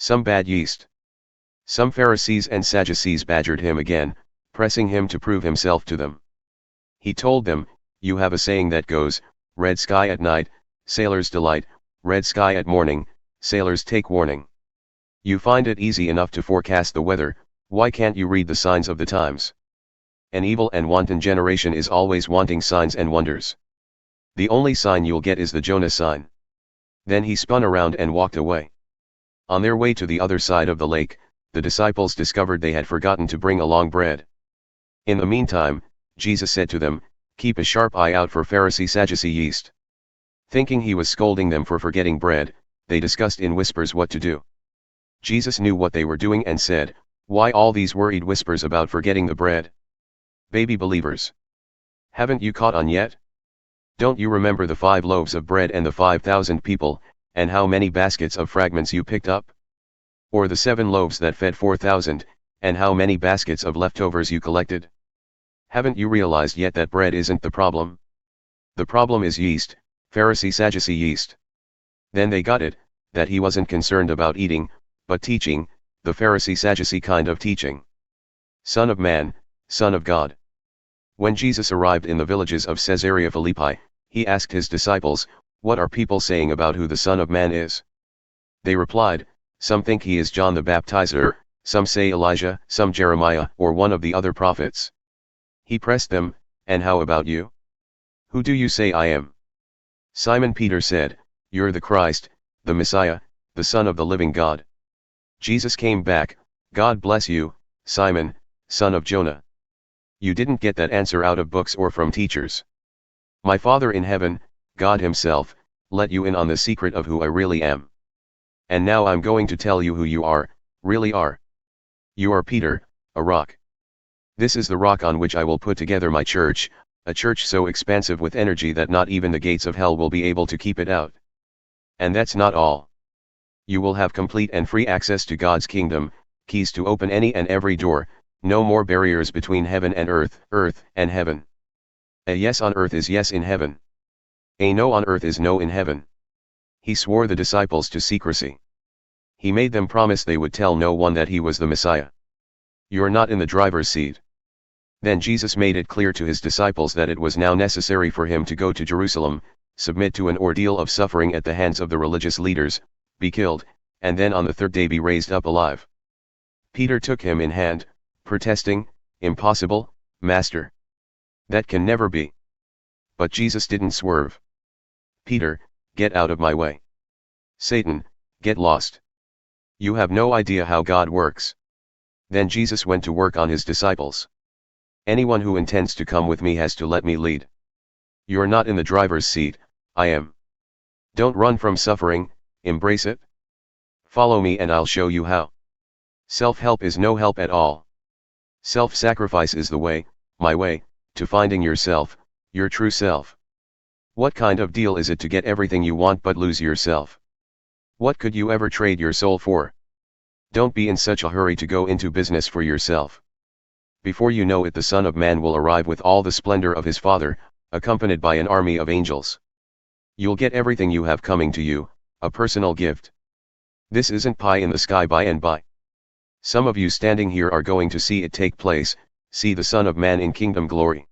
Some bad yeast. Some Pharisees and Sadducees badgered him again, pressing him to prove himself to them. He told them, "You have a saying that goes, red sky at night, sailors delight, red sky at morning, sailors take warning. You find it easy enough to forecast the weather, why can't you read the signs of the times? An evil and wanton generation is always wanting signs and wonders. The only sign you'll get is the Jonah sign." Then he spun around and walked away. On their way to the other side of the lake, the disciples discovered they had forgotten to bring along bread. In the meantime, Jesus said to them, "Keep a sharp eye out for Pharisee-Sadducee yeast." Thinking he was scolding them for forgetting bread, they discussed in whispers what to do. Jesus knew what they were doing and said, "Why all these worried whispers about forgetting the bread? Baby believers, haven't you caught on yet? Don't you remember the 5 loaves of bread and the 5,000 people, and how many baskets of fragments you picked up? Or the 7 loaves that fed 4,000, and how many baskets of leftovers you collected? Haven't you realized yet that bread isn't the problem? The problem is yeast, Pharisee-Sadducee yeast." Then they got it, that he wasn't concerned about eating, but teaching, the Pharisee-Sadducee kind of teaching. Son of Man, Son of God. When Jesus arrived in the villages of Caesarea Philippi, he asked his disciples, "What are people saying about who the Son of Man is?" They replied, "Some think he is John the Baptizer, some say Elijah, some Jeremiah or one of the other prophets." He pressed them, "And how about you? Who do you say I am?" Simon Peter said, "You're the Christ, the Messiah, the Son of the living God." Jesus came back, "God bless you, Simon, son of Jonah. You didn't get that answer out of books or from teachers. My Father in heaven, God himself, let you in on the secret of who I really am. And now I'm going to tell you who you are, really are. You are Peter, a rock. This is the rock on which I will put together my church, a church so expansive with energy that not even the gates of hell will be able to keep it out. And that's not all. You will have complete and free access to God's kingdom, keys to open any and every door, no more barriers between heaven and earth, earth and heaven. A yes on earth is yes in heaven. A no on earth is no in heaven." He swore the disciples to secrecy. He made them promise they would tell no one that he was the Messiah. "You're not in the driver's seat." Then Jesus made it clear to his disciples that it was now necessary for him to go to Jerusalem, submit to an ordeal of suffering at the hands of the religious leaders, be killed, and then on the 3rd day be raised up alive. Peter took him in hand, protesting, "Impossible, Master. That can never be." But Jesus didn't swerve. "Peter, get out of my way. Satan, get lost. You have no idea how God works." Then Jesus went to work on his disciples. "Anyone who intends to come with me has to let me lead. You're not in the driver's seat, I am. Don't run from suffering, embrace it. Follow me and I'll show you how. Self-help is no help at all. Self-sacrifice is the way, my way, to finding yourself, your true self. What kind of deal is it to get everything you want but lose yourself? What could you ever trade your soul for? Don't be in such a hurry to go into business for yourself. Before you know it, the Son of Man will arrive with all the splendor of his Father, accompanied by an army of angels. You'll get everything you have coming to you, a personal gift. This isn't pie in the sky by and by. Some of you standing here are going to see it take place, see the Son of Man in kingdom glory.